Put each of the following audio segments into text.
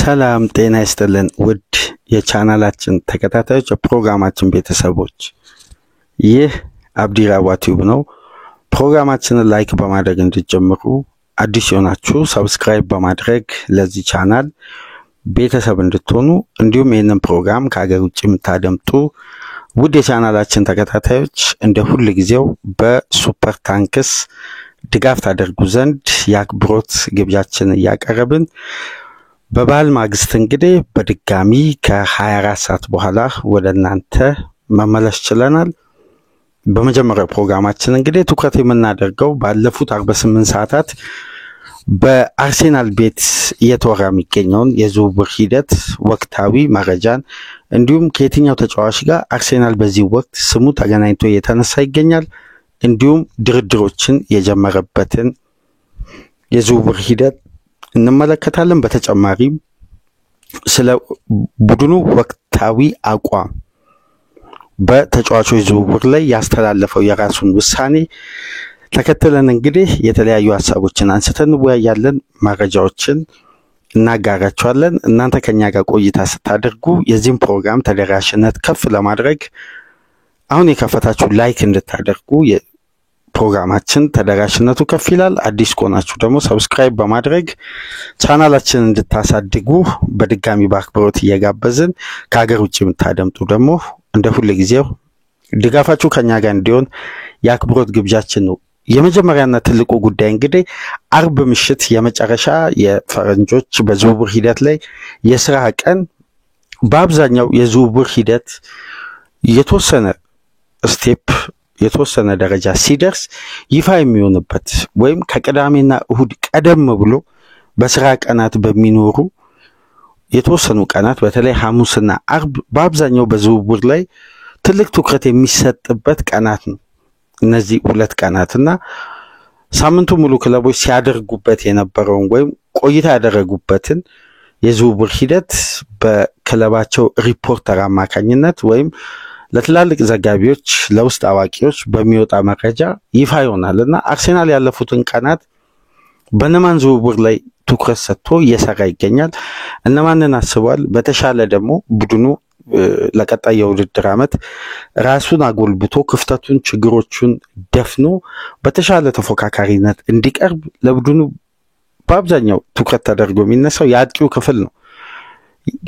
ሰላም ጤና ይስጥልን ውድ የቻናላችን ተከታታዮች የፕሮግራማችን ቤተሰቦች ይህ አብዲራዋ ቲዩብ ነው። ፕሮግራማችንን ላይክ በማድረግ እንድትጀምሩ አዲስ የሆናችሁ ሰብስክራይብ በማድረግ ለዚህ ቻናል ቤተሰብ እንድትሆኑ እንዲሁም ይህንን ፕሮግራም ከሀገር ውጭ የምታደምጡ ውድ የቻናላችን ተከታታዮች እንደ ሁሉ ጊዜው በሱፐር ታንክስ ድጋፍ ታደርጉ ዘንድ ያክብሮት ግብዣችን ያቀርብን። በባል ማግስት እንግዲህ በድጋሚ ከ24 ሰዓት በኋላ ወደናንተ መመለስ ችለናል። በመጀመሪያው ፕሮግራማችን እንግዲህ ትኩረት የምናደርገው ባለፉት 48 ሰዓታት በአርሴናል ቤት እየተወራ የሚገኘውን የዝውውር ሂደት ወቅታዊ መረጃን እንዲሁም ከየትኛው ተጫዋች ጋር አርሴናል በዚህ ወቅት ስሙ ተገናኝቶ እየተነሳ ይገኛል እንዲሁም ድርድሮችን የጀመረበትን የዝውውር ሂደት እንመለከታለን። በተጨማሪም ስለ ቡድኑ ወቅታዊ አቋም በተጫዋቾች ዝውውር ላይ ያስተላለፈው የራሱን ውሳኔ ተከትለን እንግዲህ የተለያዩ ሐሳቦችን አንስተን ወያያለን፣ መረጃዎችን እናጋራችኋለን። እናንተ ከኛ ጋር ቆይታ ስታደርጉ የዚህን ፕሮግራም ተደራሽነት ከፍ ለማድረግ አሁን የከፈታችሁ ላይክ እንድታደርጉ ፕሮግራማችን ተደራሽነቱ ከፍ ይላል። አዲስ ከሆናችሁ ደግሞ ሰብስክራይብ በማድረግ ቻናላችንን እንድታሳድጉ በድጋሚ በአክብሮት እየጋበዝን ከሀገር ውጭ የምታደምጡ ደግሞ እንደ ሁሉ ጊዜው ድጋፋችሁ ከኛ ጋር እንዲሆን የአክብሮት ግብዣችን ነው። የመጀመሪያና ትልቁ ጉዳይ እንግዲህ አርብ ምሽት የመጨረሻ የፈረንጆች በዝውውር ሂደት ላይ የሥራ ቀን በአብዛኛው የዝውውር ሂደት የተወሰነ ስቴፕ የተወሰነ ደረጃ ሲደርስ ይፋ የሚሆንበት ወይም ከቅዳሜና እሁድ ቀደም ብሎ በሥራ ቀናት በሚኖሩ የተወሰኑ ቀናት በተለይ ሐሙስና አርብ በአብዛኛው በዝውውር ላይ ትልቅ ትኩረት የሚሰጥበት ቀናት ነው። እነዚህ ሁለት ቀናትና ሳምንቱ ሙሉ ክለቦች ሲያደርጉበት የነበረውን ወይም ቆይታ ያደረጉበትን የዝውውር ሂደት በክለባቸው ሪፖርተር አማካኝነት ወይም ለትላልቅ ዘጋቢዎች ለውስጥ አዋቂዎች በሚወጣ መረጃ ይፋ ይሆናልና አርሴናል ያለፉትን ቀናት በነማን ዝውውር ላይ ትኩረት ሰጥቶ እየሰራ ይገኛል፣ እነማንን አስቧል፣ በተሻለ ደግሞ ቡድኑ ለቀጣይ የውድድር ዓመት ራሱን አጎልብቶ ክፍተቱን ችግሮቹን ደፍኖ በተሻለ ተፎካካሪነት እንዲቀርብ ለቡድኑ በአብዛኛው ትኩረት ተደርጎ የሚነሳው የአጥቂው ክፍል ነው።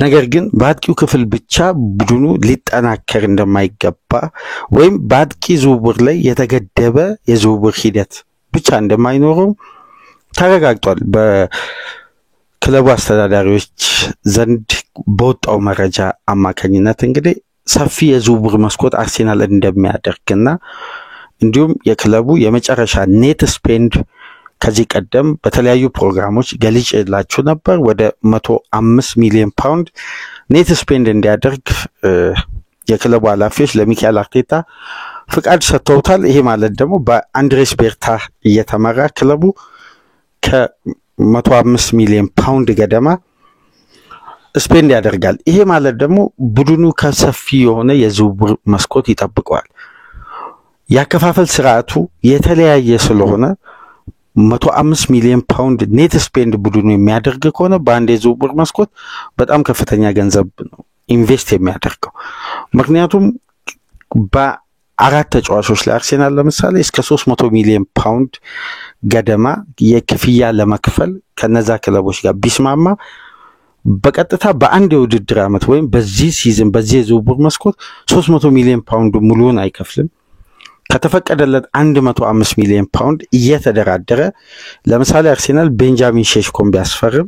ነገር ግን በአጥቂው ክፍል ብቻ ቡድኑ ሊጠናከር እንደማይገባ ወይም በአጥቂ ዝውውር ላይ የተገደበ የዝውውር ሂደት ብቻ እንደማይኖረው ተረጋግጧል። በክለቡ አስተዳዳሪዎች ዘንድ በወጣው መረጃ አማካኝነት እንግዲህ ሰፊ የዝውውር መስኮት አርሴናል እንደሚያደርግና እንዲሁም የክለቡ የመጨረሻ ኔት ስፔንድ ከዚህ ቀደም በተለያዩ ፕሮግራሞች ገልጬላችሁ ነበር ወደ 105 ሚሊዮን ፓውንድ ኔት ስፔንድ እንዲያደርግ የክለቡ ኃላፊዎች ለሚካኤል አርቴታ ፍቃድ ሰጥተውታል። ይሄ ማለት ደግሞ በአንድሬስ ቤርታ እየተመራ ክለቡ ከ105 ሚሊዮን ፓውንድ ገደማ ስፔንድ ያደርጋል። ይሄ ማለት ደግሞ ቡድኑ ከሰፊ የሆነ የዝውውር መስኮት ይጠብቀዋል። ያከፋፈል ስርዓቱ የተለያየ ስለሆነ 105 ሚሊዮን ፓውንድ ኔት ስፔንድ ቡድኑ የሚያደርግ ከሆነ በአንድ የዝውውር መስኮት በጣም ከፍተኛ ገንዘብ ነው ኢንቨስት የሚያደርገው። ምክንያቱም በአራት ተጫዋቾች ላይ አርሴናል ለምሳሌ እስከ 300 ሚሊዮን ፓውንድ ገደማ የክፍያ ለመክፈል ከነዛ ክለቦች ጋር ቢስማማ በቀጥታ በአንድ የውድድር ዓመት ወይም በዚህ ሲዝን በዚህ የዝውውር መስኮት 300 ሚሊዮን ፓውንድ ሙሉውን አይከፍልም። ከተፈቀደለት 105 ሚሊዮን ፓውንድ እየተደራደረ ለምሳሌ አርሴናል ቤንጃሚን ሼሽኮን ቢያስፈርም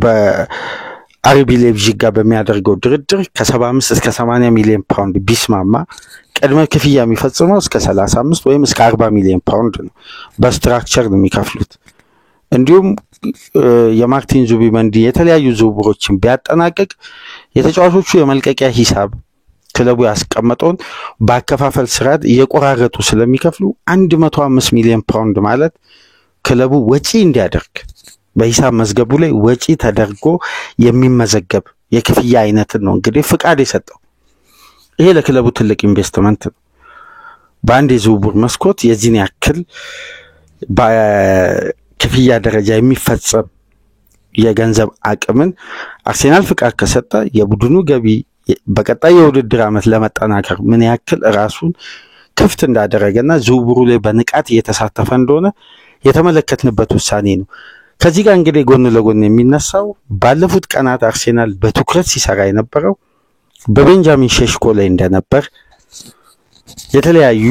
በአርቢ ሌፕዚግ ጋር በሚያደርገው ድርድር ከ75 እስከ 80 ሚሊዮን ፓውንድ ቢስማማ ቅድመ ክፍያ የሚፈጽመው እስከ 35 ወይም እስከ 40 ሚሊዮን ፓውንድ ነው። በስትራክቸር ነው የሚከፍሉት። እንዲሁም የማርቲን ዙቢመንዲ የተለያዩ ዝውውሮችን ቢያጠናቅቅ የተጫዋቾቹ የመልቀቂያ ሂሳብ ክለቡ ያስቀመጠውን በአከፋፈል ስርዓት እየቆራረጡ ስለሚከፍሉ 105 ሚሊዮን ፓውንድ ማለት ክለቡ ወጪ እንዲያደርግ በሂሳብ መዝገቡ ላይ ወጪ ተደርጎ የሚመዘገብ የክፍያ አይነት ነው እንግዲህ ፍቃድ የሰጠው። ይሄ ለክለቡ ትልቅ ኢንቨስትመንት ነው። በአንድ የዝውውር መስኮት የዚህን ያክል በክፍያ ደረጃ የሚፈጸም የገንዘብ አቅምን አርሴናል ፍቃድ ከሰጠ የቡድኑ ገቢ በቀጣይ የውድድር ዓመት ለመጠናከር ምን ያክል ራሱን ክፍት እንዳደረገና ዝውውሩ ላይ በንቃት እየተሳተፈ እንደሆነ የተመለከትንበት ውሳኔ ነው። ከዚህ ጋር እንግዲህ ጎን ለጎን የሚነሳው ባለፉት ቀናት አርሴናል በትኩረት ሲሰራ የነበረው በቤንጃሚን ሼሽኮ ላይ እንደነበር የተለያዩ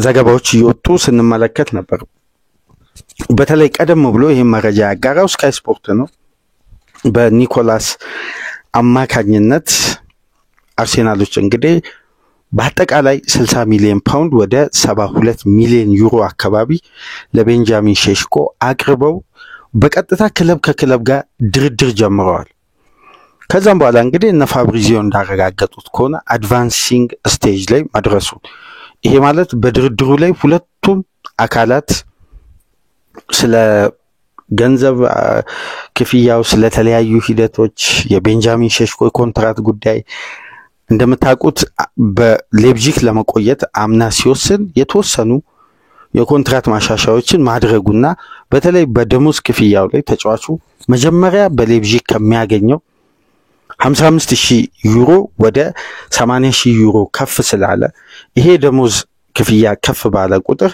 ዘገባዎች እየወጡ ስንመለከት ነበር። በተለይ ቀደም ብሎ ይሄን መረጃ ያጋራው ስካይ ስፖርት ነው። በኒኮላስ አማካኝነት አርሴናሎች እንግዲህ በአጠቃላይ 60 ሚሊዮን ፓውንድ ወደ 72 ሚሊዮን ዩሮ አካባቢ ለቤንጃሚን ሼሽኮ አቅርበው በቀጥታ ክለብ ከክለብ ጋር ድርድር ጀምረዋል። ከዛም በኋላ እንግዲህ እነ ፋብሪዚዮ እንዳረጋገጡት ከሆነ አድቫንሲንግ ስቴጅ ላይ መድረሱ፣ ይሄ ማለት በድርድሩ ላይ ሁለቱም አካላት ስለ ገንዘብ ክፍያው፣ ስለተለያዩ ሂደቶች፣ የቤንጃሚን ሼሽኮ ኮንትራት ጉዳይ እንደምታውቁት በሌፕዚግ ለመቆየት አምና ሲወስን የተወሰኑ የኮንትራት ማሻሻያዎችን ማድረጉና በተለይ በደሞዝ ክፍያው ላይ ተጫዋቹ መጀመሪያ በሌፕዚግ ከሚያገኘው 55,000 ዩሮ ወደ 80,000 ዩሮ ከፍ ስላለ ይሄ ደሞዝ ክፍያ ከፍ ባለ ቁጥር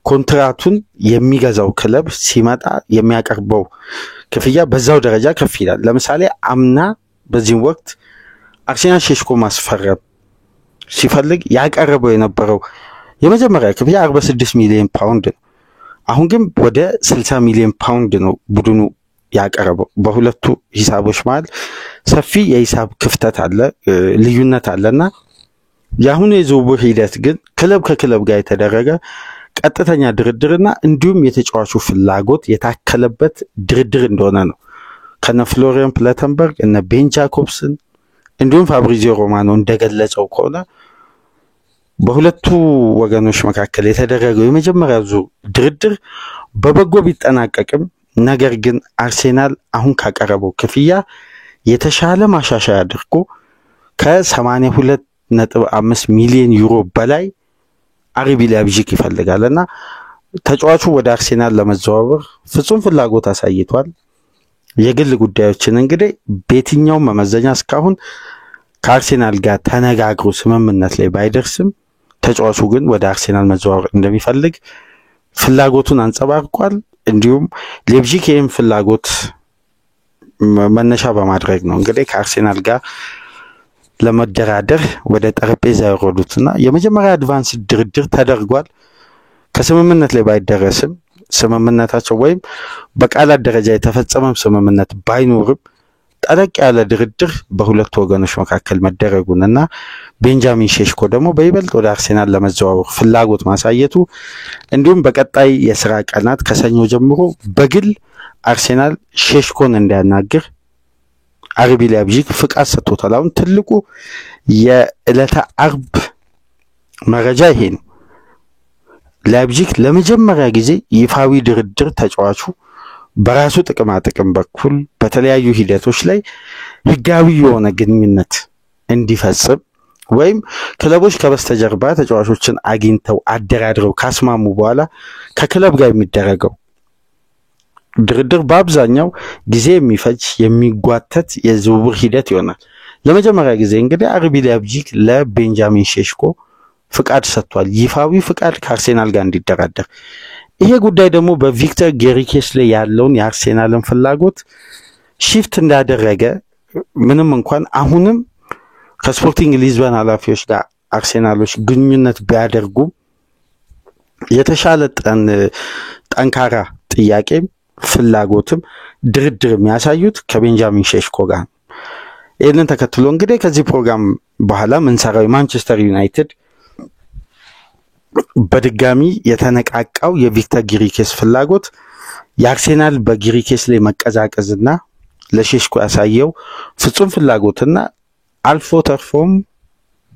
ኮንትራቱን የሚገዛው ክለብ ሲመጣ የሚያቀርበው ክፍያ በዛው ደረጃ ከፍ ይላል። ለምሳሌ አምና በዚህ ወቅት አርሴናል ሼሽኮ ማስፈረም ሲፈልግ ያቀረበው የነበረው የመጀመሪያ ክፍያ 46 ሚሊዮን ፓውንድ ነው። አሁን ግን ወደ 60 ሚሊዮን ፓውንድ ነው ቡድኑ ያቀረበው። በሁለቱ ሂሳቦች መሃል ሰፊ የሂሳብ ክፍተት አለ፣ ልዩነት አለና የአሁኑ የዝውውር ሂደት ግን ክለብ ከክለብ ጋር የተደረገ ቀጥተኛ ድርድርና እንዲሁም የተጫዋቹ ፍላጎት የታከለበት ድርድር እንደሆነ ነው ከነ ፍሎሪያን ፕላተንበርግ እና ቤን ጃኮብስን እንዲሁም ፋብሪዚዮ ሮማኖ እንደገለጸው ከሆነ በሁለቱ ወገኖች መካከል የተደረገው የመጀመሪያ ዙር ድርድር በበጎ ቢጠናቀቅም ነገር ግን አርሴናል አሁን ካቀረበው ክፍያ የተሻለ ማሻሻያ አድርጎ ከ82.5 ሚሊዮን ዩሮ በላይ አርቢ ላይፕዚግ ይፈልጋልና ተጫዋቹ ወደ አርሴናል ለመዘዋወር ፍጹም ፍላጎት አሳይቷል። የግል ጉዳዮችን እንግዲህ በየትኛው መመዘኛ እስካሁን ከአርሴናል ጋር ተነጋግሮ ስምምነት ላይ ባይደርስም ተጫዋቹ ግን ወደ አርሴናል መዘዋወር እንደሚፈልግ ፍላጎቱን አንጸባርቋል። እንዲሁም ሌፕዚግ ይህም ፍላጎት መነሻ በማድረግ ነው እንግዲህ ከአርሴናል ጋር ለመደራደር ወደ ጠረጴዛ ያወረዱትና የመጀመሪያ አድቫንስ ድርድር ተደርጓል። ከስምምነት ላይ ባይደረስም ስምምነታቸው ወይም በቃላት ደረጃ የተፈጸመም ስምምነት ባይኖርም ጠለቅ ያለ ድርድር በሁለቱ ወገኖች መካከል መደረጉንና ቤንጃሚን ሼሽኮ ደግሞ በይበልጥ ወደ አርሴናል ለመዘዋወር ፍላጎት ማሳየቱ እንዲሁም በቀጣይ የሥራ ቀናት ከሰኞ ጀምሮ በግል አርሴናል ሼሽኮን እንዲያናግር አርቢ ላይፕዚግ ፍቃድ ሰጥቶታል። አሁን ትልቁ የዕለተ አርብ መረጃ ይሄ ነው። ላይፕዚግ ለመጀመሪያ ጊዜ ይፋዊ ድርድር ተጫዋቹ በራሱ ጥቅም በኩል በተለያዩ ሂደቶች ላይ ህጋዊ የሆነ ግንኙነት እንዲፈጽም ወይም ክለቦች ከበስተጀርባ ተጫዋቾችን አግኝተው አደራድረው ካስማሙ በኋላ ከክለብ ጋር የሚደረገው ድርድር በአብዛኛው ጊዜ የሚፈጅ የሚጓተት የዝውውር ሂደት ይሆናል። ለመጀመሪያ ጊዜ እንግዲህ አርቢ ላይፕዚግ ለቤንጃሚን ሼሽኮ ፍቃድ ሰጥቷል፣ ይፋዊ ፍቃድ ከአርሴናል ጋር እንዲደራደር። ይሄ ጉዳይ ደግሞ በቪክተር ጌሪኬስ ላይ ያለውን የአርሴናልን ፍላጎት ሺፍት እንዳደረገ ምንም እንኳን አሁንም ከስፖርቲንግ ሊዝበን ኃላፊዎች ጋር አርሴናሎች ግንኙነት ቢያደርጉ የተሻለ ጠንካራ ጥያቄም ፍላጎትም ድርድር የሚያሳዩት ከቤንጃሚን ሼሽኮ ጋር። ይህንን ተከትሎ እንግዲህ ከዚህ ፕሮግራም በኋላ ምንሰራው ማንቸስተር ዩናይትድ በድጋሚ የተነቃቃው የቪክተር ጊሪኬስ ፍላጎት የአርሴናል በጊሪኬስ ላይ መቀዛቀዝና ለሼሽኮ ያሳየው ፍጹም ፍላጎትና አልፎ ተርፎም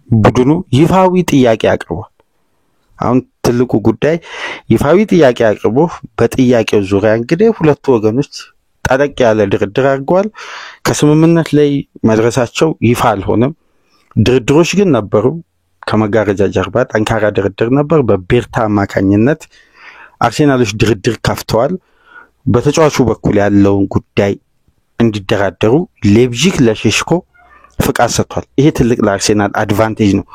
ቡድኑ ይፋዊ ጥያቄ አቅርቧል። አሁን ትልቁ ጉዳይ ይፋዊ ጥያቄ አቅርቦ በጥያቄው ዙሪያ እንግዲህ ሁለቱ ወገኖች ጠለቅ ያለ ድርድር አድርገዋል። ከስምምነት ላይ መድረሳቸው ይፋ አልሆነም። ድርድሮች ግን ነበሩ። ከመጋረጃ ጀርባ ጠንካራ ድርድር ነበር። በቤርታ አማካኝነት አርሴናሎች ድርድር ከፍተዋል። በተጫዋቹ በኩል ያለውን ጉዳይ እንዲደራደሩ ሌፕዚግ ለሼሽኮ ፍቃድ ሰጥቷል። ይሄ ትልቅ ለአርሴናል አድቫንቴጅ ነው።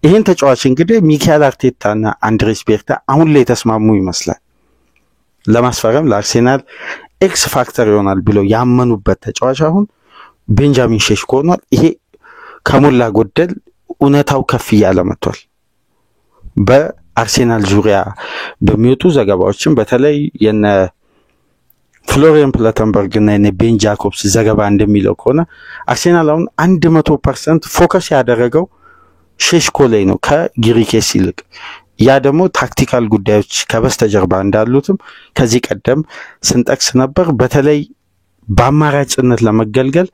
ይሄን ተጫዋች እንግዲህ ሚካኤል አርቴታና አንድሬስ ቤርታ አሁን ላይ ተስማሙ ይመስላል ለማስፈረም ለአርሴናል ኤክስ ፋክተር ይሆናል ብለው ያመኑበት ተጫዋች አሁን ቤንጃሚን ሼሽኮ ሆኗል። ይሄ ከሞላ ጎደል እውነታው ከፍ እያለ መጥቷል። በአርሴናል ዙሪያ በሚወጡ ዘገባዎችም በተለይ የነ ፍሎሪያን ፕላተንበርግ እና የነ ቤን ጃኮብስ ዘገባ እንደሚለው ከሆነ አርሴናል አሁን 100% ፎከስ ያደረገው ሼሽኮ ላይ ነው ከጊሪኬስ ይልቅ። ያ ደግሞ ታክቲካል ጉዳዮች ከበስተጀርባ እንዳሉትም ከዚህ ቀደም ስንጠቅስ ነበር። በተለይ በአማራጭነት ለመገልገል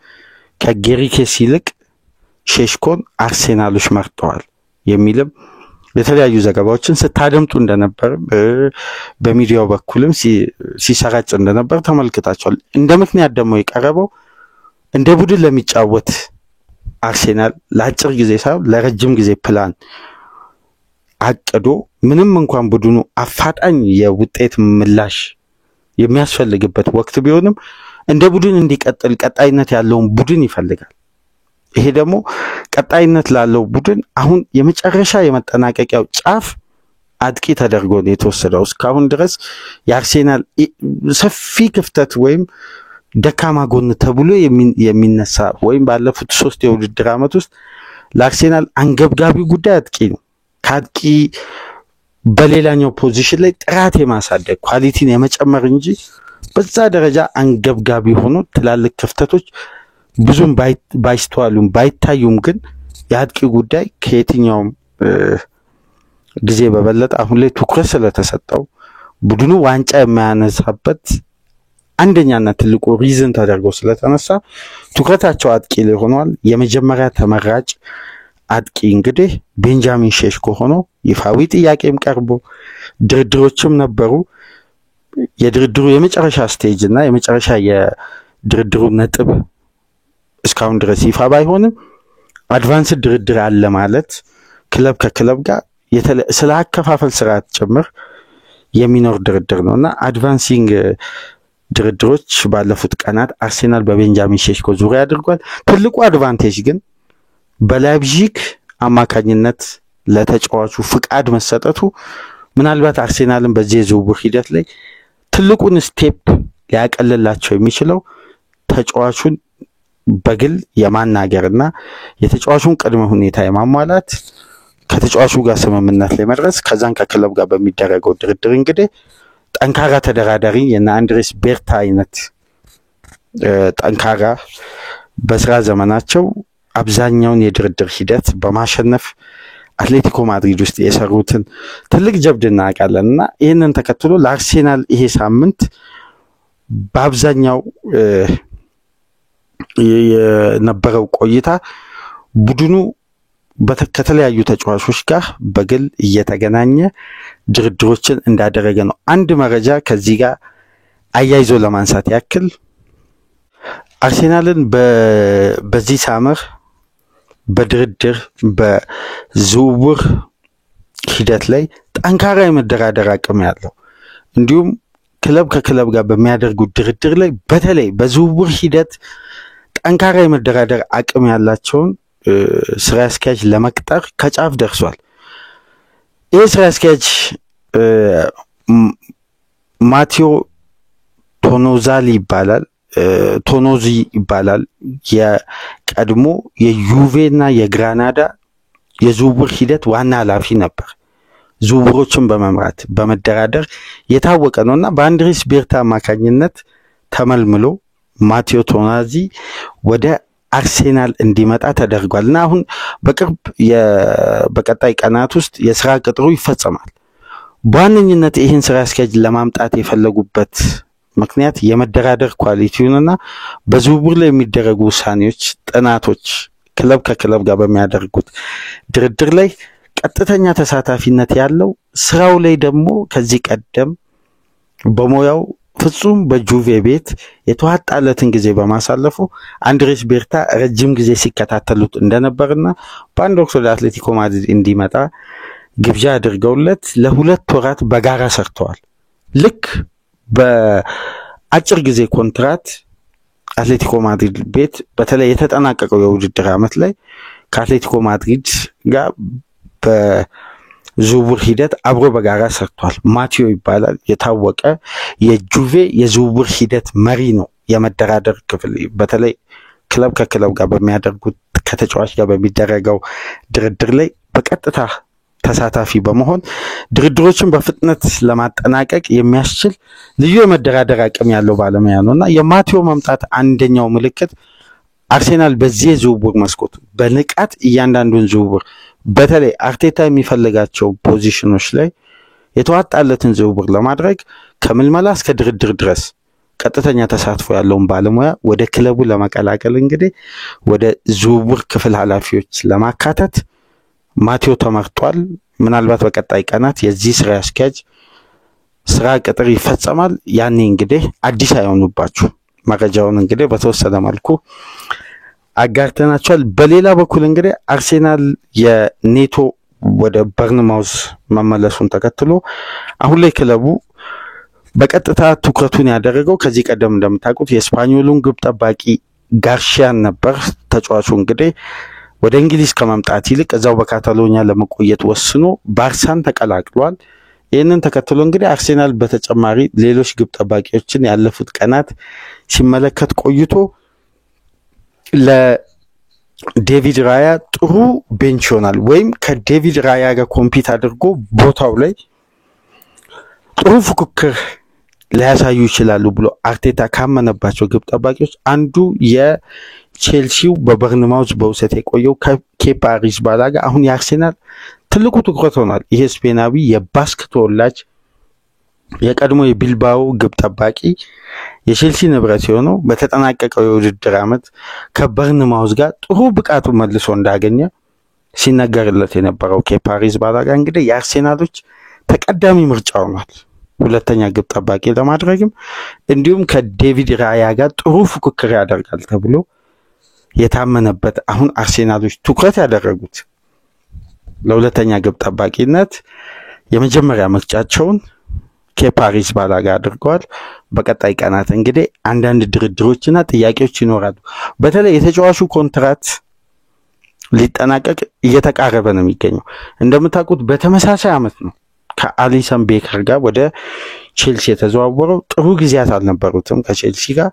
ከጊሪኬስ ይልቅ ሼሽኮን አርሴናሎች መርጠዋል የሚልም የተለያዩ ዘገባዎችን ስታደምጡ እንደነበር በሚዲያው በኩልም ሲሰራጭ እንደነበር ተመልክታችኋል። እንደ ምክንያት ደግሞ የቀረበው እንደ ቡድን ለሚጫወት አርሴናል ለአጭር ጊዜ ሳይሆን ለረጅም ጊዜ ፕላን አቅዶ ምንም እንኳን ቡድኑ አፋጣኝ የውጤት ምላሽ የሚያስፈልግበት ወቅት ቢሆንም እንደ ቡድን እንዲቀጥል ቀጣይነት ያለውን ቡድን ይፈልጋል። ይሄ ደግሞ ቀጣይነት ላለው ቡድን አሁን የመጨረሻ የመጠናቀቂያው ጫፍ አጥቂ ተደርጎ ነው የተወሰደው። እስካሁን ድረስ የአርሴናል ሰፊ ክፍተት ወይም ደካማ ጎን ተብሎ የሚነሳ ወይም ባለፉት 3 የውድድር ዓመት ውስጥ ለአርሴናል አንገብጋቢ ጉዳይ አጥቂ ነው። ከአጥቂ በሌላኛው ፖዚሽን ላይ ጥራት የማሳደግ ኳሊቲን የመጨመር እንጂ በዛ ደረጃ አንገብጋቢ ሆኖ ትላልቅ ክፍተቶች ብዙም ባይስተዋሉም ባይታዩም ግን የአጥቂ ጉዳይ ከየትኛውም ጊዜ በበለጠ አሁን ላይ ትኩረት ስለተሰጠው ቡድኑ ዋንጫ የሚያነሳበት አንደኛና ትልቁ ሪዝን ተደርጎ ስለተነሳ ትኩረታቸው አጥቂ ላይ ሆኗል። የመጀመሪያ ተመራጭ አጥቂ እንግዲህ ቤንጃሚን ሼሽኮ ሆኖ ይፋዊ ጥያቄም ቀርቦ ድርድሮችም ነበሩ። የድርድሩ የመጨረሻ ስቴጅ እና የመጨረሻ የድርድሩ ነጥብ እስካሁን ድረስ ይፋ ባይሆንም አድቫንስ ድርድር አለ ማለት ክለብ ከክለብ ጋር ስለ አከፋፈል ስርዓት ጭምር የሚኖር ድርድር ነውና አድቫንሲንግ ድርድሮች ባለፉት ቀናት አርሴናል በቤንጃሚን ሼሽኮ ዙሪያ አድርጓል። ትልቁ አድቫንቴጅ ግን በላይፕዚግ አማካኝነት ለተጫዋቹ ፍቃድ መሰጠቱ ምናልባት አርሴናልን በዚህ የዝውውር ሂደት ላይ ትልቁን ስቴፕ ሊያቀልላቸው የሚችለው ተጫዋቹን በግል የማናገርና የተጫዋቹን ቅድመ ሁኔታ የማሟላት ከተጫዋቹ ጋር ስምምነት ላይ መድረስ ከዛን ከክለብ ጋር በሚደረገው ድርድር እንግዲህ ጠንካራ ተደራዳሪ የና አንድሬስ ቤርታ አይነት ጠንካራ በስራ ዘመናቸው አብዛኛውን የድርድር ሂደት በማሸነፍ አትሌቲኮ ማድሪድ ውስጥ የሰሩትን ትልቅ ጀብድ እናውቃለንና ይሄንን ተከትሎ ለአርሴናል ይሄ ሳምንት በአብዛኛው የነበረው ቆይታ ቡድኑ ከተለያዩ ተጫዋቾች ጋር በግል እየተገናኘ ድርድሮችን እንዳደረገ ነው። አንድ መረጃ ከዚህ ጋር አያይዞ ለማንሳት ያክል አርሴናልን በዚህ ሳምር በድርድር በዝውውር ሂደት ላይ ጠንካራ የመደራደር አቅም ያለው እንዲሁም ክለብ ከክለብ ጋር በሚያደርጉት ድርድር ላይ በተለይ በዝውውር ሂደት ጠንካራ የመደራደር አቅም ያላቸውን ስራ አስኪያጅ ለመቅጠር ከጫፍ ደርሷል። ይሄ ስራ አስኪያጅ ማቴዎ ቶኖዚ ይባላል። የቀድሞ የዩቬና የግራናዳ የዝውውር ሂደት ዋና ኃላፊ ነበር። ዝውውሮችን በመምራት በመደራደር የታወቀ ነውና በአንድሬስ ቤርታ አማካኝነት ተመልምሎ ማቴዎ ቶኖዚ ወደ አርሴናል እንዲመጣ ተደርጓልና አሁን በቅርብ በቀጣይ ቀናት ውስጥ የስራ ቅጥሩ ይፈጸማል። በዋነኝነት ይህን ስራ አስኪያጅ ለማምጣት የፈለጉበት ምክንያት የመደራደር ኳሊቲውንና በዝውውር ላይ የሚደረጉ ውሳኔዎች ጥናቶች ክለብ ከክለብ ጋር በሚያደርጉት ድርድር ላይ ቀጥተኛ ተሳታፊነት ያለው ስራው ላይ ደግሞ ከዚህ ቀደም በሞያው ፍጹም በጁቬ ቤት የተዋጣለትን ጊዜ በማሳለፉ አንድሬስ ቤርታ ረጅም ጊዜ ሲከታተሉት እንደነበርና በአንድ ወቅት ወደ አትሌቲኮ ማድሪድ እንዲመጣ ግብዣ አድርገውለት ለ2 ወራት በጋራ ሰርተዋል። ልክ አጭር ጊዜ ኮንትራት አትሌቲኮ ማድሪድ ቤት በተለይ የተጠናቀቀው የውድድር ዓመት ላይ ከአትሌቲኮ ማድሪድ ጋር በዝውውር ሂደት አብሮ በጋራ ሰርቷል። ማቴዎ ይባላል። የታወቀ የጁቬ የዝውውር ሂደት መሪ ነው። የመደራደር ክፍል በተለይ ክለብ ከክለብ ጋር በሚያደርጉት ከተጫዋች ጋር በሚደረገው ድርድር ላይ በቀጥታ ተሳታፊ በመሆን ድርድሮችን በፍጥነት ለማጠናቀቅ የሚያስችል ልዩ የመደራደር አቅም ያለው ባለሙያ ነውና የማቴዎ መምጣት አንደኛው ምልክት አርሴናል በዚህ ዝውውር መስኮት በንቃት እያንዳንዱን ዝውውር በተለይ አርቴታ የሚፈልጋቸው ፖዚሽኖች ላይ የተዋጣለትን ዝውውር ለማድረግ ከምልመላ እስከ ድርድር ድረስ ቀጥተኛ ተሳትፎ ያለውን ባለሙያ ወደ ክለቡ ለማቀላቀል እንግዲህ ወደ ዝውውር ክፍል ኃላፊዎች ለማካተት ማቴዎ ተመርጧል። ምናልባት በቀጣይ ቀናት የዚህ ስራ አስኪያጅ ስራ ቅጥር ይፈጸማል። ያኔ እንግዲህ አዲስ አይሆኑባችሁ መረጃውን እንግዲህ በተወሰነ መልኩ አጋርተናቸዋል። በሌላ በኩል እንግዲህ አርሴናል የኔቶ ወደ በርንማውዝ መመለሱን ተከትሎ አሁን ላይ ክለቡ በቀጥታ ትኩረቱን ያደረገው ከዚህ ቀደም እንደምታውቁት የስፓኞሉን ግብ ጠባቂ ጋርሺያን ነበር። ተጫዋቹ እንግዲህ ወደ እንግሊዝ ከመምጣት ይልቅ እዛው በካታሎኒያ ለመቆየት ወስኖ ባርሳን ተቀላቅሏል። ይህንን ተከትሎ እንግዲህ አርሴናል በተጨማሪ ሌሎች ግብ ጠባቂዎችን ያለፉት ቀናት ሲመለከት ቆይቶ ለዴቪድ ራያ ጥሩ ቤንች ይሆናል ወይም ከዴቪድ ራያ ጋር ኮምፒት አድርጎ ቦታው ላይ ጥሩ ፉክክር ሊያሳዩ ይችላሉ ብሎ አርቴታ ካመነባቸው ግብ ጠባቂዎች አንዱ የቼልሲው በበርንማውዝ በውሰት የቆየው ኬፓ አሪዛባላጋ አሁን የአርሴናል ትልቁ ትኩረት ሆኗል። ይሄ ስፔናዊ የባስክ ተወላጅ የቀድሞ የቢልባኦ ግብ ጠባቂ የቼልሲ ንብረት የሆነው በተጠናቀቀው የውድድር ዓመት ከበርንማውዝ ጋር ጥሩ ብቃቱ መልሶ እንዳገኘ ሲነገርለት የነበረው ኬፓ አሪዛባላጋ እንግዲህ የአርሴናሎች ተቀዳሚ ምርጫ ሆኗል። ሁለተኛ ግብ ጠባቂ ለማድረግም እንዲሁም ከዴቪድ ራያ ጋር ጥሩ ፉክክር ያደርጋል ተብሎ የታመነበት አሁን አርሴናሎች ትኩረት ያደረጉት ለሁለተኛ ግብ ጠባቂነት የመጀመሪያ ምርጫቸውን ኬፓ አሪዛባላጋ አድርገዋል። በቀጣይ ቀናት እንግዲህ አንዳንድ ድርድሮችና ጥያቄዎች ይኖራሉ። በተለይ የተጫዋቹ ኮንትራት ሊጠናቀቅ እየተቃረበ ነው የሚገኘው። እንደምታውቁት በተመሳሳይ ዓመት ነው ከአሊሰን ቤከር ጋር ወደ ቼልሲ የተዘዋወረው። ጥሩ ጊዜያት አልነበሩትም ከቼልሲ ጋር።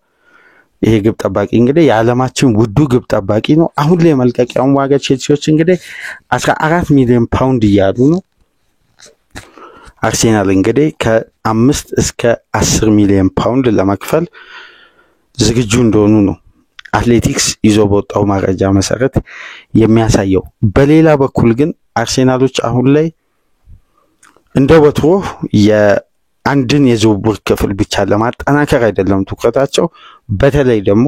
ይሄ ግብ ጠባቂ እንግዲህ የዓለማችን ውዱ ግብ ጠባቂ ነው። አሁን ላይ መልቀቂያውን ዋጋ ቼልሲዎች እንግዲህ 14 ሚሊዮን ፓውንድ እያሉ ነው። አርሴናል እንግዲህ ከ5 እስከ 10 ሚሊዮን ፓውንድ ለመክፈል ዝግጁ እንደሆኑ ነው አትሌቲክስ ይዞ በወጣው መረጃ መሰረት የሚያሳየው። በሌላ በኩል ግን አርሴናሎች አሁን ላይ እንደ ወትሮ የአንድን የዝውውር ክፍል ብቻ ለማጠናከር አይደለም ትኩረታቸው። በተለይ ደግሞ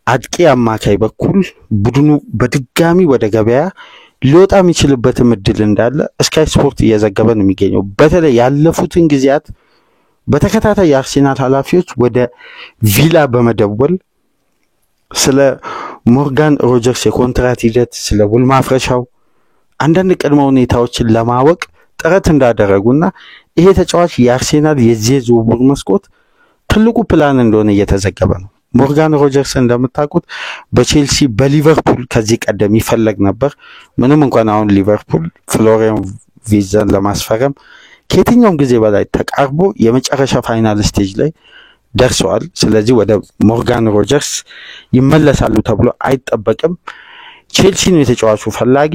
በአጥቂ አማካይ በኩል ቡድኑ በድጋሚ ወደ ገበያ ሊወጣ የሚችልበትም እድል እንዳለ ስካይ ስፖርት እየዘገበ ነው የሚገኘው። በተለይ ያለፉትን ጊዜያት በተከታታይ የአርሴናል ኃላፊዎች ወደ ቪላ በመደወል ስለ ሞርጋን ሮጀርስ የኮንትራት ሂደት፣ ስለ ውል ማፍረሻው አንዳንድ ቅድመ ሁኔታዎችን ለማወቅ ጥረት እንዳደረጉና ይሄ ተጫዋች የአርሴናል የዚህ ዝውውር መስኮት ትልቁ ፕላን እንደሆነ እየተዘገበ ነው። ሞርጋን ሮጀርስ እንደምታውቁት በቼልሲ በሊቨርፑል ከዚህ ቀደም ይፈለግ ነበር። ምንም እንኳን አሁን ሊቨርፑል ፍሎሪያን ቪርትዝን ለማስፈረም ከየትኛውም ጊዜ በላይ ተቃርቦ የመጨረሻ ፋይናል ስቴጅ ላይ ደርሰዋል። ስለዚህ ወደ ሞርጋን ሮጀርስ ይመለሳሉ ተብሎ አይጠበቅም። ቼልሲ ነው የተጫዋቹ ፈላጊ።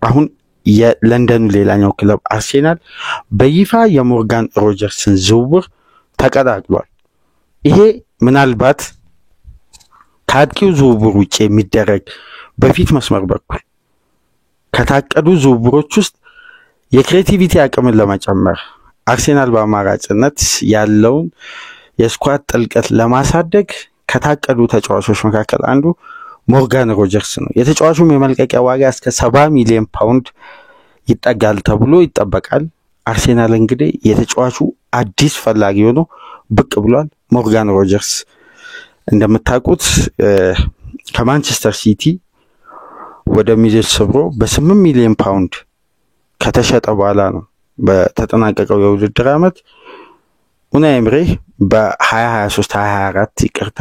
አሁን የለንደኑ ሌላኛው ክለብ አርሴናል በይፋ የሞርጋን ሮጀርስን ዝውውር ተቀላቅሏል። ይሄ ምናልባት ከአጥቂው ዝውውር ውጪ የሚደረግ በፊት መስመር በኩል ከታቀዱ ዝውውሮች ውስጥ የክሬቲቪቲ አቅምን ለመጨመር አርሴናል በአማራጭነት ያለውን የስኳድ ጥልቀት ለማሳደግ ከታቀዱ ተጫዋቾች መካከል አንዱ ሞርጋን ሮጀርስ ነው። የተጫዋቹም የመልቀቂያ ዋጋ እስከ 70 ሚሊዮን ፓውንድ ይጠጋል ተብሎ ይጠበቃል። አርሴናል እንግዲህ የተጫዋቹ አዲስ ፈላጊ ሆኖ ብቅ ብሏል። ሞርጋን ሮጀርስ እንደምታውቁት ከማንቸስተር ሲቲ ወደ ሚድልስብሮ በ8 ሚሊዮን ፓውንድ ከተሸጠ በኋላ ነው በተጠናቀቀው የውድድር ዓመት ኡናይ ኤምሪ በ2023 2024 ይቅርታ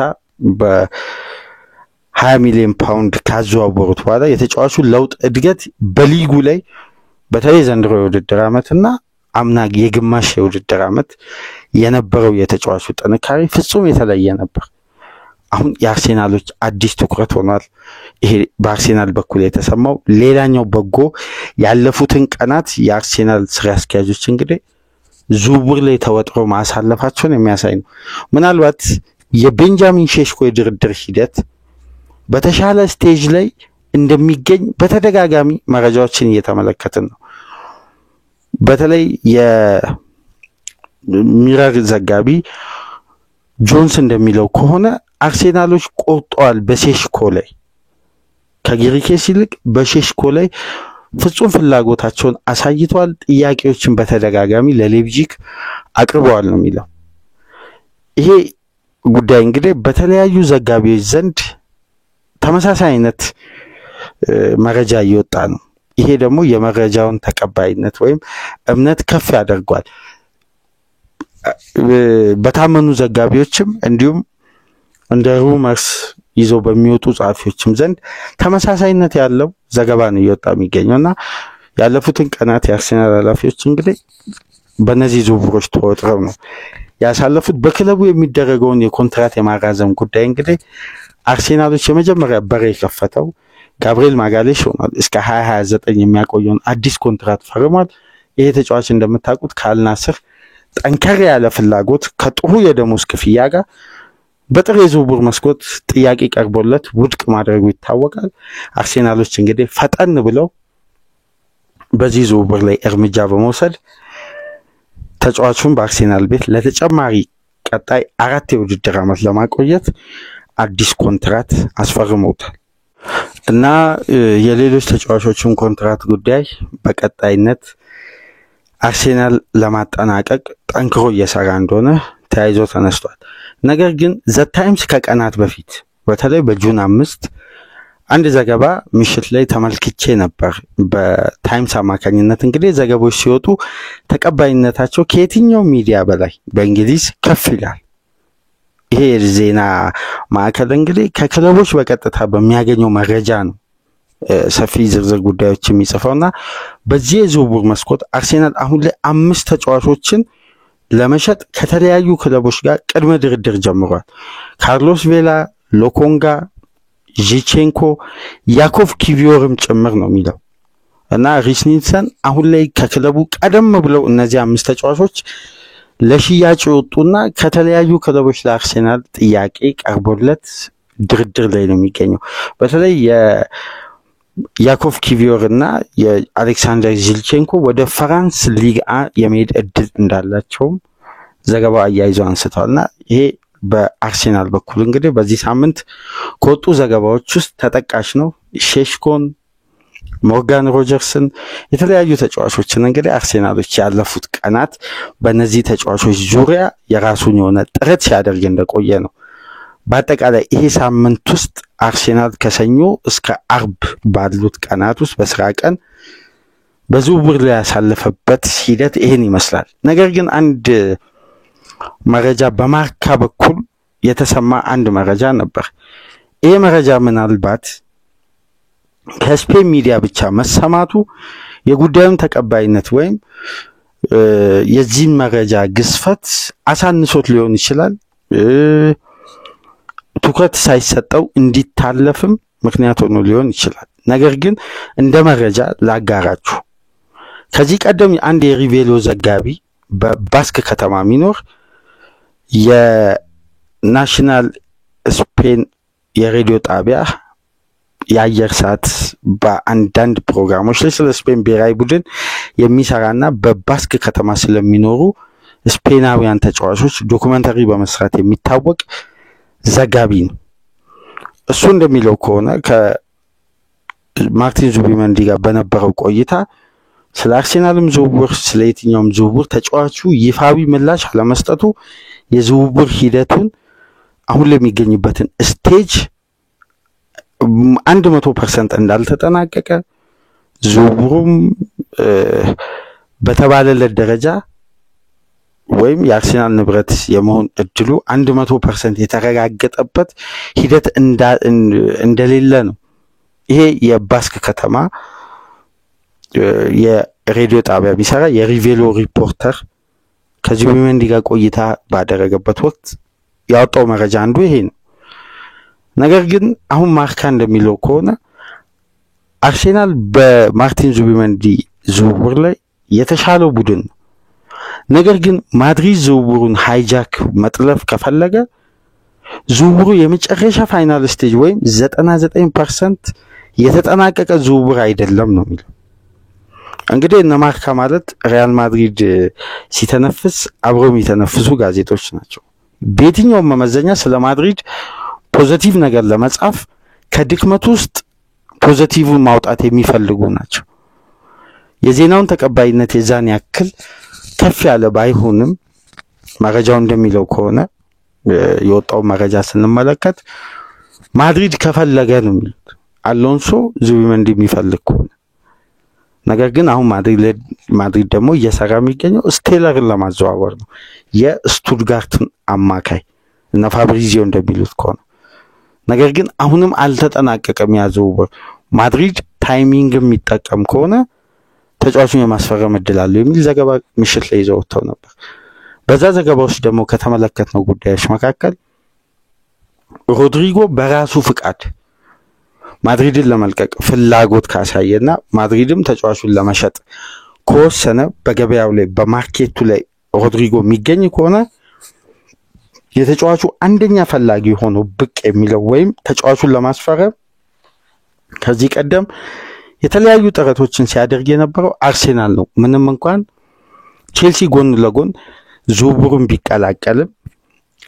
በ20 ሚሊዮን ፓውንድ ካዘዋወሩት በኋላ የተጫዋቹ ለውጥ እድገት በሊጉ ላይ በተለይ ዘንድሮ የውድድር ዓመትና አምና የግማሽ የውድድር ዓመት የነበረው የተጫዋቹ ጥንካሬ ፍጹም የተለየ ነበር። አሁን የአርሴናሎች አዲስ ትኩረት ሆኗል። ይሄ በአርሴናል በኩል የተሰማው ሌላኛው በጎ ያለፉትን ቀናት የአርሴናል ስራ አስኪያጆች እንግዲህ ዝውውር ላይ ተወጥሮ ማሳለፋቸውን የሚያሳይ ነው። ምናልባት የቤንጃሚን ሼሽኮ የድርድር ሂደት በተሻለ ስቴጅ ላይ እንደሚገኝ በተደጋጋሚ መረጃዎችን እየተመለከትን ነው። በተለይ የሚረር ዘጋቢ ጆንስ እንደሚለው ከሆነ አርሴናሎች ቆርጠዋል በሼሽኮ ላይ ከጊሪኬስ ይልቅ በሼሽኮ ላይ ፍጹም ፍላጎታቸውን አሳይተዋል። ጥያቄዎችን በተደጋጋሚ ለሌፕዚግ አቅርበዋል ነው የሚለው። ይሄ ጉዳይ እንግዲህ በተለያዩ ዘጋቢዎች ዘንድ ተመሳሳይ አይነት መረጃ እየወጣ ነው። ይሄ ደግሞ የመረጃውን ተቀባይነት ወይም እምነት ከፍ ያደርጓል። በታመኑ ዘጋቢዎችም እንዲሁም እንደ ሩመርስ ይዘው በሚወጡ ጻፊዎችም ዘንድ ተመሳሳይነት ያለው ዘገባ ነው እየወጣ የሚገኘውና ያለፉትን ቀናት የአርሴናል ኃላፊዎች እንግዲህ በእነዚህ ዝውውሮች ተወጥረው ነው ያሳለፉት። በክለቡ የሚደረገውን የኮንትራት የማራዘም ጉዳይ እንግዲህ አርሴናሎች የመጀመሪያ በር የከፈተው ጋብሪኤል ማጋሌሽ ሆኗል። እስከ 2029 የሚያቆየውን አዲስ ኮንትራት ፈርሟል። ይሄ ተጫዋች እንደምታውቁት ከአልናስር ጠንከር ያለ ፍላጎት ከጥሩ የደሞዝ ክፍያ ጋር በጥር የዝውውር መስኮት ጥያቄ ቀርቦለት ውድቅ ማድረጉ ይታወቃል። አርሴናሎች እንግዲህ ፈጠን ብለው በዚህ ዝውውር ላይ እርምጃ በመውሰድ ተጫዋቹን በአርሴናል ቤት ለተጨማሪ ቀጣይ 4 የውድድር ዓመት ለማቆየት አዲስ ኮንትራት አስፈርመውታል እና የሌሎች ተጫዋቾችን ኮንትራት ጉዳይ በቀጣይነት አርሴናል ለማጠናቀቅ ጠንክሮ እየሰራ እንደሆነ ተያይዞ ተነስቷል። ነገር ግን ዘ ታይምስ ከቀናት በፊት በተለይ በጁን 5 አንድ ዘገባ ምሽት ላይ ተመልክቼ ነበር። በታይምስ አማካኝነት እንግዲህ ዘገባዎች ሲወጡ ተቀባይነታቸው ከየትኛው ሚዲያ በላይ በእንግሊዝ ከፍ ይላል። ይሄ ዜና ማዕከል እንግዲህ ከክለቦች በቀጥታ በሚያገኘው መረጃ ነው ሰፊ ዝርዝር ጉዳዮች የሚጽፈውና በዚህ የዝውውር መስኮት አርሴናል አሁን ላይ 5 ተጫዋቾችን ለመሸጥ ከተለያዩ ክለቦች ጋር ቅድመ ድርድር ጀምሯል። ካርሎስ ቬላ፣ ሎኮንጋ፣ ጂቼንኮ፣ ያኮቭ ኪቪዮርም ጭምር ነው የሚለው እና ሪስ ኒልሰን አሁን ላይ ከክለቡ ቀደም ብለው እነዚህ 5 ተጫዋቾች ለሽያጭ ወጡና ከተለያዩ ክለቦች ለአርሴናል ጥያቄ ቀርቦለት ድርድር ላይ ነው የሚገኘው። በተለይ የያኮቭ ኪቪዮር እና የአሌክሳንደር ዚልቼንኮ ወደ ፍራንስ ሊግ የመሄድ እድል እንዳላቸው ዘገባው አያይዞ አንስተዋልና ይሄ በአርሴናል በኩል እንግዲህ በዚህ ሳምንት ከወጡ ዘገባዎች ውስጥ ተጠቃሽ ነው። ሼሽኮን፣ ሞርጋን ሮጀርስን የተለያዩ ተጫዋቾችን እንግዲህ አርሴናሎች ያለፉት ቀናት በእነዚህ ተጫዋቾች ዙሪያ የራሱን የሆነ ጥረት ሲያደርግ እንደቆየ ነው። በአጠቃላይ ይሄ ሳምንት ውስጥ አርሴናል ከሰኞ እስከ አርብ ባሉት ቀናት ውስጥ በስራ ቀን በዝውውር ላይ ያሳለፈበት ሂደት ይሄን ይመስላል። ነገር ግን አንድ መረጃ በማርካ በኩል የተሰማ አንድ መረጃ ነበር። ይሄ መረጃ ምናልባት ከስፔን ሚዲያ ብቻ መሰማቱ የጉዳዩን ተቀባይነት ወይም የዚህ መረጃ ግዝፈት አሳንሶት ሊሆን ይችላል። ትኩረት ሳይሰጠው እንዲታለፍም ምክንያት ሆኖ ሊሆን ይችላል። ነገር ግን እንደ መረጃ ላጋራችሁ። ከዚህ ቀደም አንድ የሪቬሎ ዘጋቢ በባስክ ከተማ የሚኖር የናሽናል ስፔን የሬዲዮ ጣቢያ የአየር ሰዓት በአንዳንድ ፕሮግራሞች ላይ ስለ ስፔን ብሔራዊ ቡድን የሚሰራና በባስክ ከተማ ስለሚኖሩ ስፔናውያን ተጫዋቾች ዶክመንተሪ በመስራት የሚታወቅ ዘጋቢ ነው። እሱ እንደሚለው ከሆነ ከማርቲን ዙቢመንዲ ጋር በነበረው ቆይታ ስለ አርሴናልም ዝውውር ስለ የትኛውም ዝውውር ተጫዋቹ ይፋዊ ምላሽ አለመስጠቱ የዝውውር ሂደቱን አሁን ለሚገኝበትን ስቴጅ 100% እንዳልተጠናቀቀ ዝውውሩም በተባለለት ደረጃ ወይም የአርሴናል ንብረት የመሆን እድሉ 100% የተረጋገጠበት ሂደት እንደሌለ ነው። ይሄ የባስክ ከተማ የሬዲዮ ጣቢያ ቢሰራ የሪቬሎ ሪፖርተር ከዙቢሜንዲ ጋር ቆይታ ባደረገበት ወቅት ያወጣው መረጃ አንዱ ይሄ ነው። ነገር ግን አሁን ማርካ እንደሚለው ከሆነ አርሴናል በማርቲን ዙቢሜንዲ ዝውውር ላይ የተሻለው ቡድን ነው። ነገር ግን ማድሪድ ዝውውሩን ሃይጃክ መጥለፍ ከፈለገ ዝውውሩ የመጨረሻ ፋይናል ስቴጅ ወይም 99% የተጠናቀቀ ዝውውር አይደለም ነው የሚለው። እንግዲህ እነ ማርካ ማለት ሪያል ማድሪድ ሲተነፍስ አብረው የሚተነፍሱ ጋዜጦች ናቸው። በየትኛውም መመዘኛ ስለ ማድሪድ ፖዚቲቭ ነገር ለመጻፍ ከድክመት ውስጥ ፖዚቲቭን ማውጣት የሚፈልጉ ናቸው። የዜናውን ተቀባይነት የዛን ያክል ከፍ ያለ ባይሆንም መረጃው እንደሚለው ከሆነ የወጣው መረጃ ስንመለከት ማድሪድ ከፈለገ ነው የሚሉት አሎንሶ ዙቢሜንዲ የሚፈልግ ከሆነ። ነገር ግን አሁን ማድሪድ ደግሞ እየሰራ የሚገኘው ስቴለርን ለማዘዋወር ነው፣ የስቱትጋርትን አማካይ እና ፋብሪዚዮ እንደሚሉት ከሆነ። ነገር ግን አሁንም አልተጠናቀቀም ያዘውበር። ማድሪድ ታይሚንግ የሚጠቀም ከሆነ ተጫዋቹን የማስፈረም እድል አለው የሚል ዘገባ ምሽት ላይ ይዘው ወጥተው ነበር። በዛ ዘገባዎች ደግሞ ከተመለከትነው ጉዳዮች መካከል ሮድሪጎ በራሱ ፍቃድ ማድሪድን ለመልቀቅ ፍላጎት ካሳየና ማድሪድም ተጫዋቹን ለመሸጥ ከወሰነ በገበያው ላይ በማርኬቱ ላይ ሮድሪጎ የሚገኝ ከሆነ የተጫዋቹ አንደኛ ፈላጊ ሆኖ ብቅ የሚለው ወይም ተጫዋቹን ለማስፈረም ከዚህ ቀደም የተለያዩ ጥረቶችን ሲያደርግ የነበረው አርሴናል ነው። ምንም እንኳን ቼልሲ ጎን ለጎን ዝውውሩን ቢቀላቀልም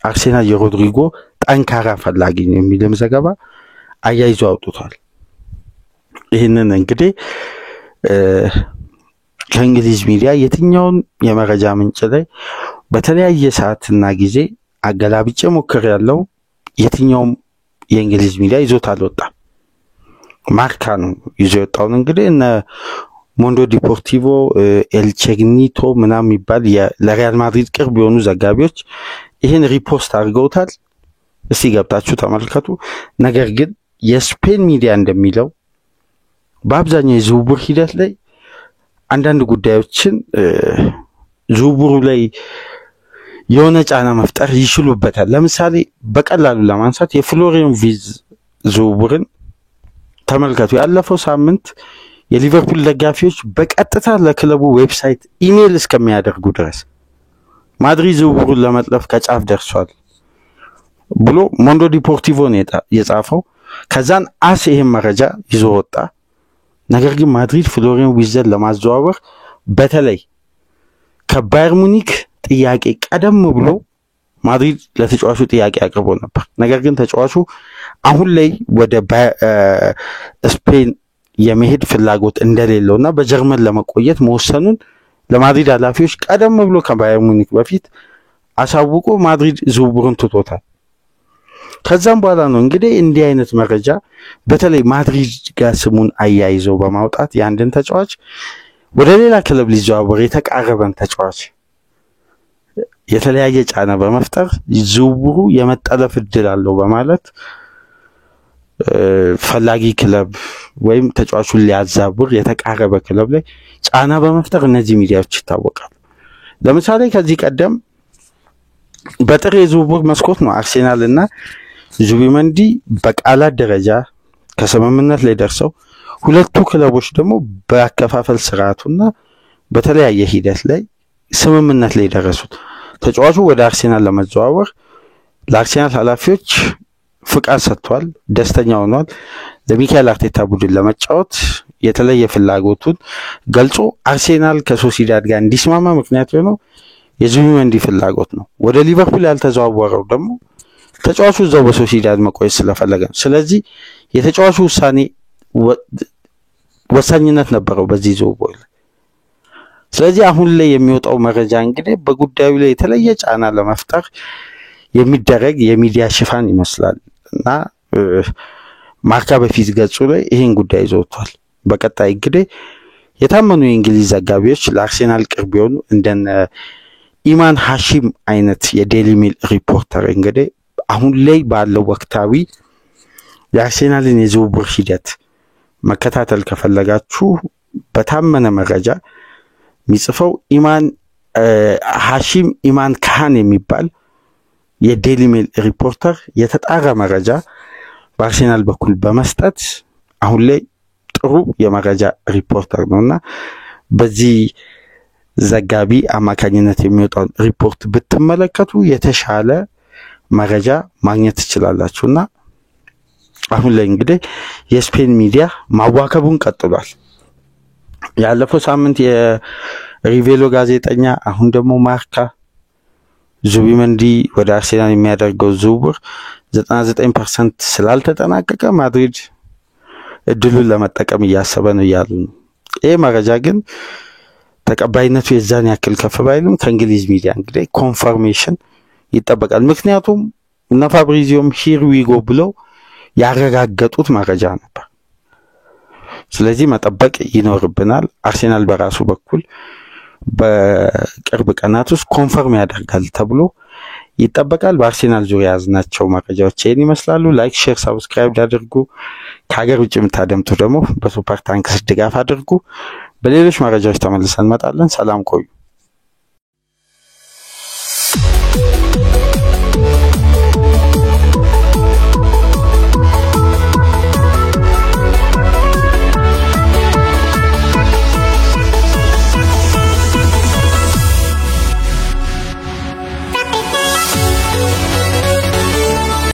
አርሴናል የሮድሪጎ ጠንካራ ፈላጊ ነው የሚልም ዘገባ አያይዞ አውጥቷል። ይህንን እንግዲህ ከእንግሊዝ ሚዲያ የትኛውን የመረጃ ምንጭ ላይ በተለያየ ሰዓትና ጊዜ አገላብጬ ሞክሬያለሁ። የትኛውም የእንግሊዝ ሚዲያ ይዞት አልወጣም። ማርካ ነው ይዞ የወጣውን። እንግዲህ እነ ሞንዶ ዲፖርቲቮ ኤል ቼግኒቶ ምናምን የሚባል ለሪያል ማድሪድ ቅርብ የሆኑ ዘጋቢዎች ይህን ሪፖስት አድርገውታል። እስቲ ገብታችሁ ተመልከቱ። ነገር ግን የስፔን ሚዲያ እንደሚለው በአብዛኛው የዝውውር ሂደት ላይ አንዳንድ ጉዳዮችን ዝውውሩ ላይ የሆነ ጫና መፍጠር ይችሉበታል። ለምሳሌ በቀላሉ ለማንሳት የፍሎሪያን ቪዝ ዝውውርን ተመልከቱ። ያለፈው ሳምንት የሊቨርፑል ደጋፊዎች በቀጥታ ለክለቡ ዌብሳይት ኢሜል እስከሚያደርጉ ድረስ ማድሪድ ዝውውሩን ለመጥለፍ ከጫፍ ደርሷል ብሎ ሞንዶ ዲፖርቲቮ ነው የጻፈው። ከዛን ይሄን መረጃ ይዞ ወጣ። ነገር ግን ማድሪድ ፍሎሪያን ቪዝን ለማዘዋወር በተለይ ከባየር ሙኒክ ጥያቄ ቀደም ብሎ ማድሪድ ለተጫዋቹ ጥያቄ አቅርቦ ነበር። ነገር ግን ተጫዋቹ አሁን ላይ ወደ ስፔን የመሄድ ፍላጎት እንደሌለውና በጀርመን ለመቆየት መወሰኑን ለማድሪድ ኃላፊዎች ቀደም ብሎ ከባየር ሙኒክ በፊት አሳውቆ ማድሪድ ዝውውሩን ትቶታል። ከዛም በኋላ ነው እንግዲህ እንዲህ አይነት መረጃ በተለይ ማድሪድ ጋር ስሙን አያይዘው በማውጣት ያንድን ተጫዋች ወደ ሌላ ክለብ ሊዘዋወር የተቃረበን ተጫዋች የተለያየ ጫና በመፍጠር ዝውውሩ የመጠለፍ እድል አለው በማለት ፈላጊ ክለብ ወይም ተጫዋቹን ሊያዛብር የተቃረበ ክለብ ላይ ጫና በመፍጠር እነዚህ ሚዲያዎች ይታወቃሉ። ለምሳሌ ከዚህ ቀደም በጥር የዝውውር መስኮት ነው አርሴናልና ዙቢሜንዲ በቃላት ደረጃ ከስምምነት ላይ ደርሰው ሁለቱ ክለቦች ደግሞ በአከፋፈል ስርዓቱና በተለያየ ሂደት ላይ ስምምነት ላይ ደረሱት። ተጫዋቹ ወደ አርሴናል ለመዘዋወር ለአርሴናል ኃላፊዎች ፍቃድ ሰጥቷል፣ ደስተኛ ሆኗል። ለሚካኤል አርቴታ ቡድን ለመጫወት የተለየ ፍላጎቱን ገልጾ አርሴናል ከሶሲዳድ ጋር እንዲስማማ ምክንያት ሆኖ የዙቢሜንዲ ፍላጎት ነው። ወደ ሊቨርፑል ያልተዘዋወረው ደግሞ ተጫዋቹ እዛው በሶሲዳድ መቆየት ስለፈለገ ነው። ስለዚህ የተጫዋቹ ውሳኔ ወሳኝነት ነበረው በዚህ ዝውውር ላይ። ስለዚህ አሁን ላይ የሚወጣው መረጃ እንግዲህ በጉዳዩ ላይ የተለየ ጫና ለመፍጠር የሚደረግ የሚዲያ ሽፋን ይመስላል እና ማርካ በፊት ገጹ ላይ ይሄን ጉዳይ ይዘውታል። በቀጣይ እንግዲህ የታመኑ የእንግሊዝ ዘጋቢዎች ለአርሴናል ቅርብ የሆኑ እንደነ ኢማን ሐሺም አይነት የዴሊ ሜል ሪፖርተር እንግዲህ አሁን ላይ ባለው ወቅታዊ የአርሴናልን የዝውውር ሂደት መከታተል ከፈለጋችሁ በታመነ መረጃ የሚጽፈው ሐሺም ኢማን ካህን የሚባል የዴሊ ሜል ሪፖርተር የተጣራ መረጃ በአርሴናል በኩል በመስጠት አሁን ላይ ጥሩ የመረጃ ሪፖርተር ነውና በዚህ ዘጋቢ አማካኝነት የሚወጣው ሪፖርት ብትመለከቱ የተሻለ መረጃ ማግኘት ትችላላችሁና አሁን ላይ እንግዲህ የስፔን ሚዲያ ማዋከቡን ቀጥሏል። ያለፈው ሳምንት የሪቬሎ ጋዜጠኛ አሁን ደግሞ ማርካ ዙቢመንዲ ወደ አርሴናል የሚያደርገው ዝውውር 99% ስላልተጠናቀቀ ማድሪድ እድሉን ለመጠቀም እያሰበ ነው ያሉ ነው። ይሄ መረጃ ግን ተቀባይነቱ የዛን ያክል ከፍ ባይልም ከእንግሊዝ ሚዲያ እንግዲህ ኮንፈርሜሽን ይጠበቃል። ምክንያቱም እነ ፋብሪዚዮም ሂር ዊ ጎ ብለው ያረጋገጡት መረጃ ነበር። ስለዚህ መጠበቅ ይኖርብናል። አርሴናል በራሱ በኩል በቅርብ ቀናት ውስጥ ኮንፈርም ያደርጋል ተብሎ ይጠበቃል። በአርሴናል ዙሪያ ያዝናቸው መረጃዎች ይሄን ይመስላሉ። ላይክ፣ ሼር፣ ሰብስክራይብ አድርጉ። ከሀገር ውጭ የምታደምጡ ደግሞ በሱፐር ታንክስ ድጋፍ አድርጉ። በሌሎች መረጃዎች ተመልሰን እንመጣለን። ሰላም ቆዩ።